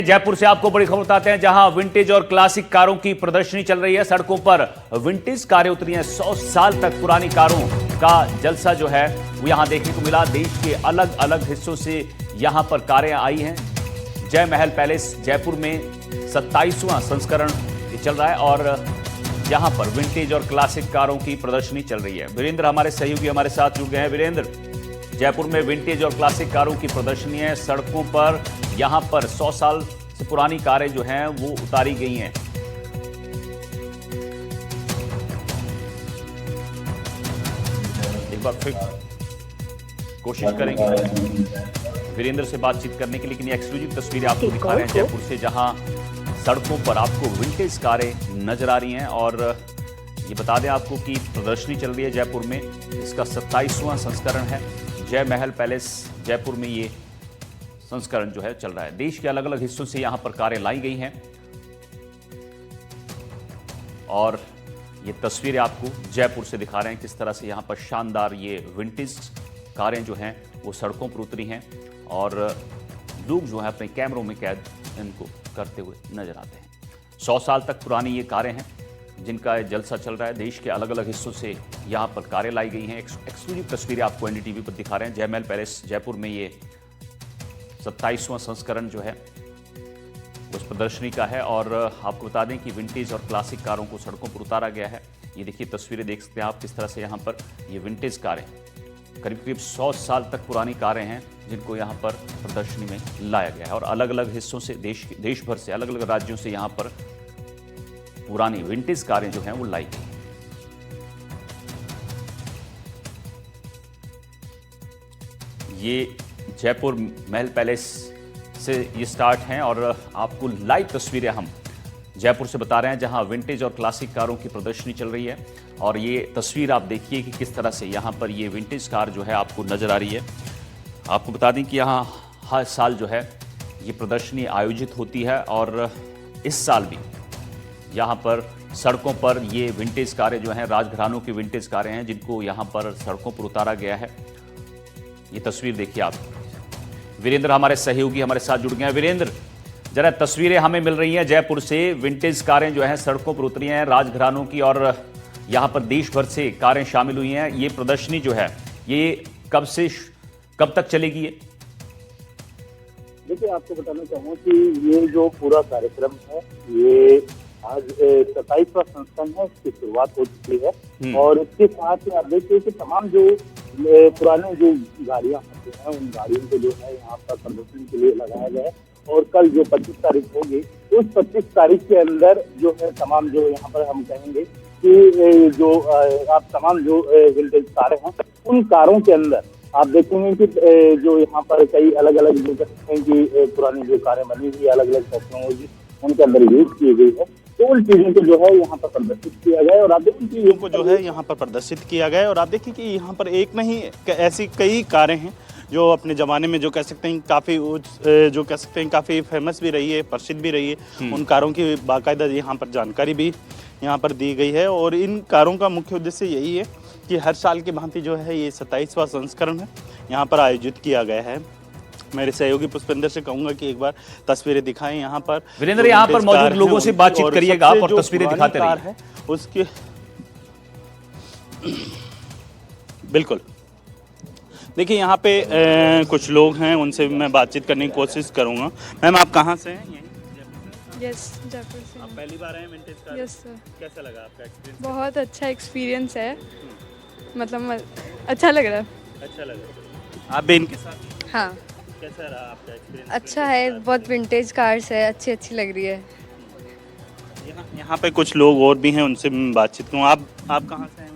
जयपुर से आपको बड़ी खबर बताते हैं, जहां विंटेज और क्लासिक कारों की प्रदर्शनी चल रही है। सड़कों पर विंटेज कारें उतरी हैं। 100 साल तक पुरानी कारों का जलसा जो है वो यहां देखने को मिला। देश के अलग अलग हिस्सों से यहां पर कारें आई हैं। जय महल पैलेस जयपुर में 27वां संस्करण चल रहा है और यहां पर विंटेज और क्लासिक कारों की प्रदर्शनी चल रही है। वीरेंद्र हमारे सहयोगी हमारे साथ जुड़ गए हैं। वीरेंद्र, जयपुर में विंटेज और क्लासिक कारों की प्रदर्शनी है। सड़कों पर यहां पर 100 साल से पुरानी कारें जो हैं वो उतारी गई हैं। एक बार फिर कोशिश करेंगे वीरेंद्र से बातचीत करने की, लेकिन ये एक्सक्लूसिव तस्वीरें आपको दिखा रहे हैं जयपुर से, जहां सड़कों पर आपको विंटेज कारें नजर आ रही हैं। और ये बता दें आपको कि प्रदर्शनी चल रही है जयपुर में। इसका 27वां संस्करण है। जय महल पैलेस जयपुर में ये संस्करण जो है चल रहा है। देश के अलग अलग हिस्सों से यहां पर कारें लाई गई हैं और ये तस्वीरें आपको जयपुर से दिखा रहे हैं किस तरह से यहां पर शानदार ये विंटेज कारें जो हैं वो सड़कों पर उतरी हैं और लोग जो है अपने कैमरों में कैद इनको करते हुए नजर आते हैं। 100 साल तक पुरानी ये कारें हैं जिनका जलसा चल रहा है। देश के अलग अलग हिस्सों से यहाँ पर कारें लाई गई हैं। एक्सक्लूसिव तस्वीरें आपको एनडीटीवी पर दिखा रहे हैं। जय महल पैलेस जयपुर में ये 27वां संस्करण जो है उस प्रदर्शनी का है और आपको बता दें कि विंटेज और क्लासिक कारों को सड़कों पर उतारा गया है। ये देखिए तस्वीरें देख सकते हैं आप किस तरह से यहाँ पर ये विंटेज कारें करीब करीब 100 साल तक पुरानी कारें हैं जिनको यहाँ पर प्रदर्शनी में लाया गया है और अलग अलग हिस्सों से देश भर से अलग अलग राज्यों से यहाँ पर पुरानी विंटेज कारें जो हैं वो लाई गई। ये जयपुर महल पैलेस से ये स्टार्ट हैं और आपको लाइव तस्वीरें हम जयपुर से बता रहे हैं जहां विंटेज और क्लासिक कारों की प्रदर्शनी चल रही है। और ये तस्वीर आप देखिए कि किस तरह से यहां पर ये विंटेज कार जो है आपको नजर आ रही है। आपको बता दें कि यहां हर साल जो है ये प्रदर्शनी आयोजित होती है और इस साल भी यहाँ पर सड़कों पर ये विंटेज कारें जो हैं राजघरानों की विंटेज कारें हैं जिनको यहाँ पर सड़कों पर उतारा गया है। ये तस्वीर देखिए आप। वीरेंद्र हमारे सहयोगी हमारे साथ जुड़ गए हैं। वीरेंद्र, जरा तस्वीरें हमें मिल रही हैं जयपुर से। विंटेज कारें जो हैं सड़कों पर उतरी हैं राजघरानों की और यहाँ पर देश भर से कारें शामिल हुई हैं। ये प्रदर्शनी जो है ये कब से कब तक चलेगी? ये देखिए, आपको बताना चाहूँगा कि ये जो पूरा कार्यक्रम है ये आज 27वां संस्करण है, इसकी शुरुआत हो चुकी है और इसके साथ ही आप देखिए कि तमाम जो पुराने जो गाड़ियां होती हैं उन गाड़ियों को जो है यहाँ पर प्रदर्शनी के लिए लगाया गया है। और कल जो 25 तारीख होगी उस 25 तारीख के अंदर जो है तमाम जो यहाँ पर हम कहेंगे कि जो आप तमाम जो विंटेज कारें हैं उन कारों के अंदर आप देखेंगे कि जो यहाँ पर कई अलग अलग जो कहते हैं कि पुरानी जो कारें बनी हुई अलग अलग टेक्नोलॉजी उनके अंदर यूज की गई है, तो उन चीजों को जो है यहाँ पर प्रदर्शित किया गया है और आप देखिए चीजों को जो है यहाँ पर प्रदर्शित किया गया है। और आप देखिए कि यहाँ पर एक नहीं ऐसी कई कारें हैं जो अपने ज़माने में जो कह सकते हैं काफ़ी जो कह सकते हैं काफ़ी फेमस भी रही है, प्रसिद्ध भी रही है। उन कारों की बाकायदा यहाँ पर जानकारी भी यहाँ पर दी गई है और इन कारों का मुख्य उद्देश्य यही है कि हर साल की भांति जो है ये 27वां संस्करण है यहाँ पर आयोजित किया गया है। मेरे सहयोगी पुष्पेंद्र से कहूंगा कि एक बार तस्वीरें दिखाएं यहाँ पर। वीरेंद्र, यहाँ पर मौजूद लोगों से बातचीत करिएगा आप और तस्वीरें दिखाते रहिए। उसके बिल्कुल देखिए यहाँ पे कुछ लोग हैं, उनसे मैं बातचीत करने की कोशिश करूंगा। मैम, आप कहाँ से हैं? यस, जयपुर से। आप पहली बार आए विंटेज कार? Yes sir. कैसा लगा आपका एक्सपीरियंस? बहुत अच्छा एक्सपीरियंस है, मतलब अच्छा लग रहा है। अच्छा लगा। आप भी इनके साथ? हाँ। कैसा रहा आपका एक्सपीरियंस? अच्छा है, बहुत विंटेज कार्स है, अच्छी लग रही है। यहाँ पे कुछ लोग और भी हैं, उनसे मैं बातचीत करूँ। आप कहाँ से हैं?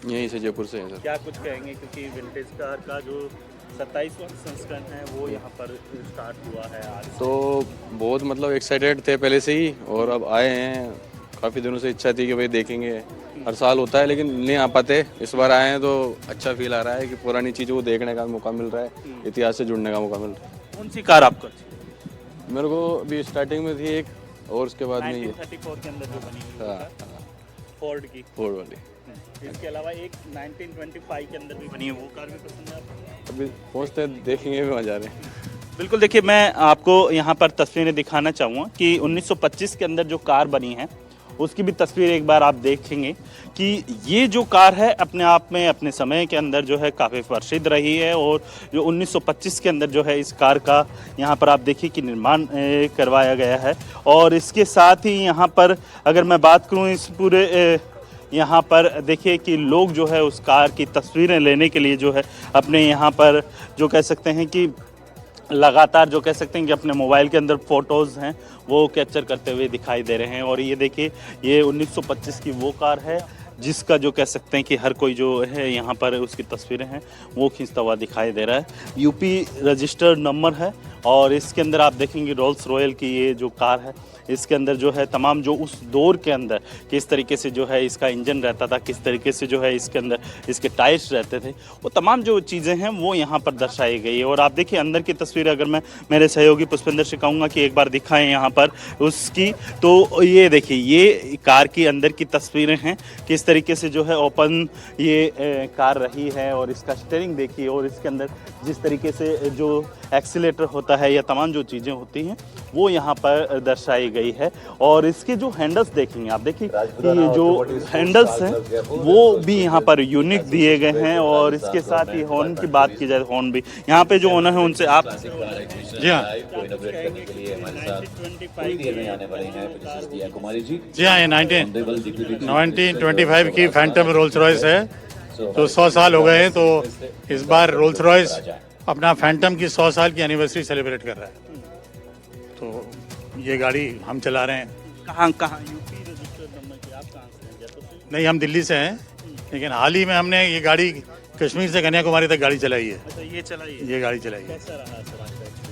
यहीं से, जयपुर से हैं सर। क्या कुछ कहेंगे, क्योंकि विंटेज कार का जो 27वां संस्करण है वो यहाँ पर स्टार्ट हुआ है आज? तो बहुत मतलब एक्साइटेड थे पहले से ही और अब आए हैं। काफ़ी दिनों से इच्छा थी कि भाई देखेंगे, हर साल होता है लेकिन नहीं आ पाते। इस बार आए हैं तो अच्छा फील आ रहा है कि पुरानी चीज़ों को देखने का मौका मिल रहा है, इतिहास से जुड़ने का मौका मिल रहा है। कौन सी कार आपको अच्छी? मेरे को अभी स्टार्टिंग में थी एक और उसके बाद में ये 1934 के अंदर जो बनी हुई है फोर्ड की, फोर्ड वाली। इसके अलावा एक 1925 के अंदर भी बनी है, वो कार भी पसंद है आपको? अभी पहुँचते देखेंगे भी वहाँ जा रहे हैं। बिल्कुल, देखिए मैं आपको यहाँ पर तस्वीरें दिखाना चाहूँगा कि 1925 के अंदर जो कार बनी है उसकी भी तस्वीर एक बार आप देखेंगे कि ये जो कार है अपने आप में अपने समय के अंदर जो है काफ़ी प्रसिद्ध रही है। और जो 1925 के अंदर जो है इस कार का यहाँ पर आप देखिए कि निर्माण करवाया गया है। और इसके साथ ही यहाँ पर अगर मैं बात करूँ इस पूरे यहाँ पर देखिए कि लोग जो है उस कार की तस्वीरें लेने के लिए जो है अपने यहाँ पर जो कह सकते हैं कि लगातार जो कह सकते हैं कि अपने मोबाइल के अंदर फ़ोटोज़ हैं वो कैप्चर करते हुए दिखाई दे रहे हैं। और ये देखिए ये 1925 की वो कार है जिसका जो कह सकते हैं कि हर कोई जो है यहाँ पर उसकी तस्वीरें हैं वो खींचता हुआ दिखाई दे रहा है। यूपी रजिस्टर्ड नंबर है और इसके अंदर आप देखेंगे रोल्स रॉयल की ये जो कार है इसके अंदर जो है तमाम जो उस दौर के अंदर किस तरीके से जो है इसका इंजन रहता था, किस तरीके से जो है इसके अंदर इसके टायर्स रहते थे, वो तमाम जो चीज़ें हैं वो यहाँ पर दर्शाई गई है। और आप देखिए अंदर की तस्वीर अगर मैं मेरे सहयोगी पुष्पेंद्र से कहूँगा कि एक बार दिखाएं यहाँ पर उसकी, तो ये देखिए ये कार की अंदर की तस्वीरें हैं किस तरीके से जो है ओपन ये कार रही है। और इसका स्टीयरिंग देखिए और इसके अंदर जिस तरीके से जो एक्सीलेटर होता है या तमाम जो चीज़ें होती हैं वो यहाँ पर दर्शाई गई है। और इसके जो हैंडल्स देखेंगे आप देखिए कि ये जो हैंडल्स हैं वो भी यहाँ पर यूनिक दिए गए हैं। और इसके साथ ही हॉर्न की बात की जाए, हॉर्न भी यहाँ पे जो ओनर है उनसे आप जी हाँ जी हाँ, ये 1925 की फैंटम रोल्स रॉयस है तो 100 साल हो गए हैं। तो इस बार रोल्स रॉयस अपना फैंटम की 100 साल की एनिवर्सरी सेलिब्रेट कर रहा है। तो ये गाड़ी हम चला रहे हैं। कहाँ यूपी रजिस्टर्ड नंबर की, आप कहाँ से हैं? जयपुर से? नहीं, हम दिल्ली से हैं, लेकिन हाल ही में हमने ये गाड़ी कश्मीर से कन्याकुमारी तक गाड़ी चलाई है। अच्छा, ये चलाई है? ये गाड़ी चलाई है। कैसा रहा सर आपका एक्सपीरियंस?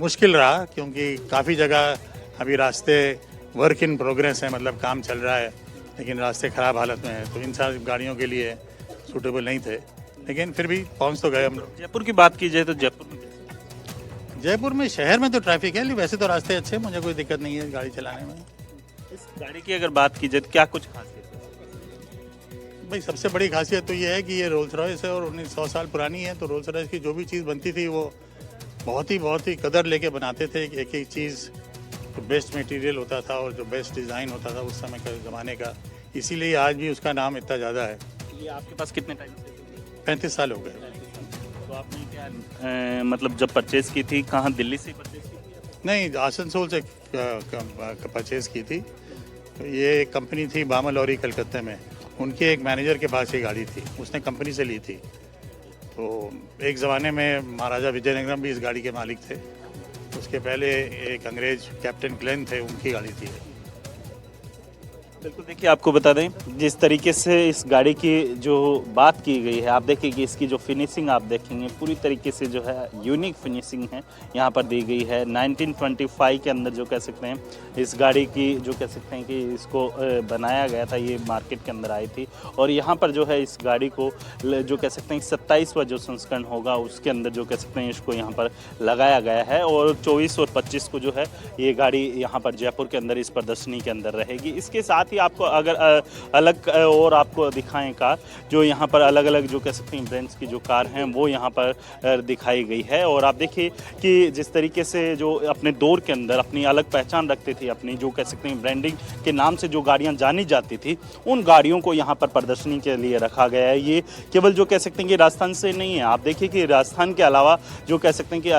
मुश्किल रहा क्योंकि काफ़ी जगह अभी रास्ते वर्क इन प्रोग्रेस है, मतलब काम चल रहा है, लेकिन रास्ते ख़राब हालत में है तो इन सारी गाड़ियों के लिए सूटेबल नहीं थे, लेकिन फिर भी पहुंच तो गए हम लोग। जयपुर की बात की जाए तो जयपुर में जयपुर में शहर में तो ट्रैफिक है, लेकिन वैसे तो रास्ते अच्छे हैं, मुझे कोई दिक्कत नहीं है गाड़ी चलाने में। इस गाड़ी की अगर बात की जाए तो क्या कुछ खासियत है? भाई सबसे बड़ी खासियत तो ये है कि ये रोल्स रॉयस है और 100 साल पुरानी है। तो रोल्स रॉयस की जो भी चीज़ बनती थी वो बहुत ही कदर लेके बनाते थे। एक एक चीज़ तो बेस्ट मटेरियल होता था और जो बेस्ट डिज़ाइन होता था उस समय के ज़माने का, इसीलिए आज भी उसका नाम इतना ज़्यादा है। ये आपके पास कितने टाइम से? 35 साल हो गए। तो आपने क्या मतलब जब परचेज की थी कहाँ, दिल्ली से परचेज की थी? नहीं, आसनसोल से परचेज़ की थी। तो ये एक कंपनी थी बामल लॉरी कलकत्ता में, उनके एक मैनेजर के पास ये गाड़ी थी, उसने कंपनी से ली थी। तो एक ज़माने में महाराजा विजयनगरम भी इस गाड़ी के मालिक थे। उसके पहले एक अंग्रेज कैप्टन ग्लेन थे, उनकी गाड़ी थी। बिल्कुल, देखिए आपको बता दें जिस तरीके से इस गाड़ी की जो बात की गई है, आप देखिए कि इसकी जो फिनिशिंग आप देखेंगे पूरी तरीके से जो है यूनिक फिनिशिंग है यहाँ पर दी गई है। 1925 के अंदर जो कह सकते हैं इस गाड़ी की जो कह सकते हैं कि इसको बनाया गया था, ये मार्केट के अंदर आई थी। और यहाँ पर जो है इस गाड़ी को जो कह सकते हैं 27वां जो संस्करण होगा उसके अंदर जो कह सकते हैं इसको यहाँ पर लगाया गया है। और 24 और 25 को जो है ये गाड़ी यहाँ पर जयपुर के अंदर इस प्रदर्शनी के अंदर रहेगी। इसके साथ ही आपको अगर अलग और आपको दिखाएं कार, जो यहाँ पर अलग अलग जो कह सकते हैं ब्रांड्स की जो कार हैं वो यहाँ पर दिखाई गई है। और आप देखिए कि जिस तरीके से जो अपने दौर के अंदर अपनी अलग पहचान रखती थी, अपनी जो कह सकते हैं ब्रांडिंग के नाम से जो गाड़ियाँ जानी जाती थी, उन गाड़ियों को यहाँ पर प्रदर्शनी के लिए रखा गया है। ये केवल जो कह सकते हैं कि राजस्थान से नहीं है, आप देखिए कि राजस्थान के अलावा जो कह सकते हैं कि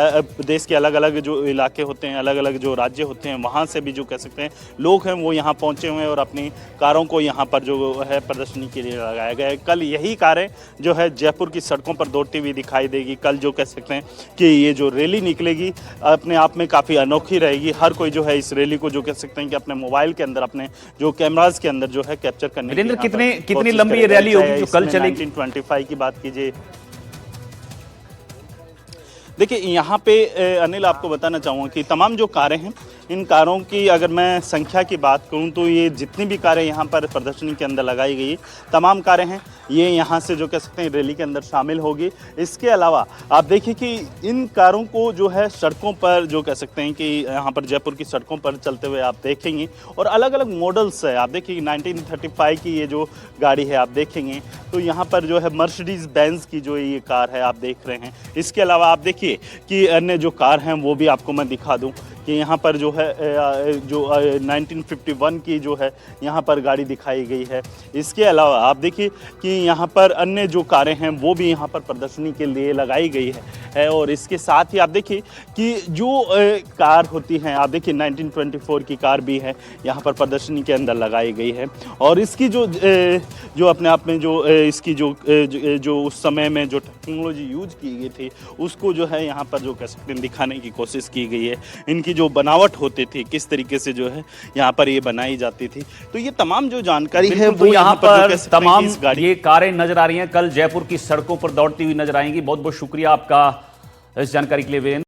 देश के अलग अलग जो इलाके होते हैं, अलग अलग जो राज्य होते हैं, वहाँ से भी जो कह सकते हैं लोग हैं वो यहाँ पहुँचे हुए हैं और अपनी कारों को यहाँ पर जो है प्रदर्शनी के लिए लगाया गया है। कल यही कारें जो है जयपुर की सड़कों पर दौड़ती हुई दिखाई देगी। कल जो कह सकते हैं कि ये जो रैली निकलेगी अपने आप में काफ़ी अनोखी रहेगी। हर कोई जो है इस रैली को जो कह सकते हैं कि अपने मोबाइल के अंदर, अपने जो कैमराज के अंदर जो है कैप्चर करने वीरेंद्र, कितनी लंबी ये रैली होगी जो कल चलेगी? 1925 की बात कीजिए, देखिए यहाँ पे अनिल आपको बताना चाहूँगा कि तमाम जो कारें हैं, इन कारों की अगर मैं संख्या की बात करूँ तो ये जितनी भी कारें यहाँ पर प्रदर्शनी के अंदर लगाई गई, तमाम कारें हैं ये यहाँ से जो कह सकते हैं रैली के अंदर शामिल होगी। इसके अलावा आप देखिए कि इन कारों को जो है सड़कों पर जो कह सकते हैं कि यहाँ पर जयपुर की सड़कों पर चलते हुए आप देखेंगे, और अलग अलग मॉडल्स है। आप देखिए 1935 की ये जो गाड़ी है आप देखेंगे, तो यहाँ पर जो है मर्सिडीज बेंज की जो ये कार है आप देख रहे हैं। इसके अलावा आप देखिए कि अन्य जो कार हैं वो भी आपको मैं दिखा दूँ कि यहाँ पर जो है 1951 की जो है यहाँ पर गाड़ी दिखाई गई है। इसके अलावा आप देखिए कि यहाँ पर अन्य जो कारें हैं वो भी यहाँ पर प्रदर्शनी के लिए लगाई गई है। और इसके साथ ही आप देखिए कि जो कार होती हैं, आप देखिए 1924 की कार भी है यहाँ पर प्रदर्शनी के अंदर लगाई गई है। और इसकी जो अपने आप में जो इसकी जो उस समय में जो टेक्नोलॉजी यूज की गई थी उसको जो है यहाँ पर जो कह सकते हैं दिखाने की कोशिश की गई है। इनकी जो बनावट होती थी, किस तरीके से जो है यहाँ पर ये बनाई जाती थी, तो ये तमाम जो जानकारी है तो वो यहाँ पर जो तमाम ये कारें नजर आ रही हैं, कल जयपुर की सड़कों पर दौड़ती हुई नजर आएंगी। बहुत बहुत शुक्रिया आपका इस जानकारी के लिए वीरेंद्र।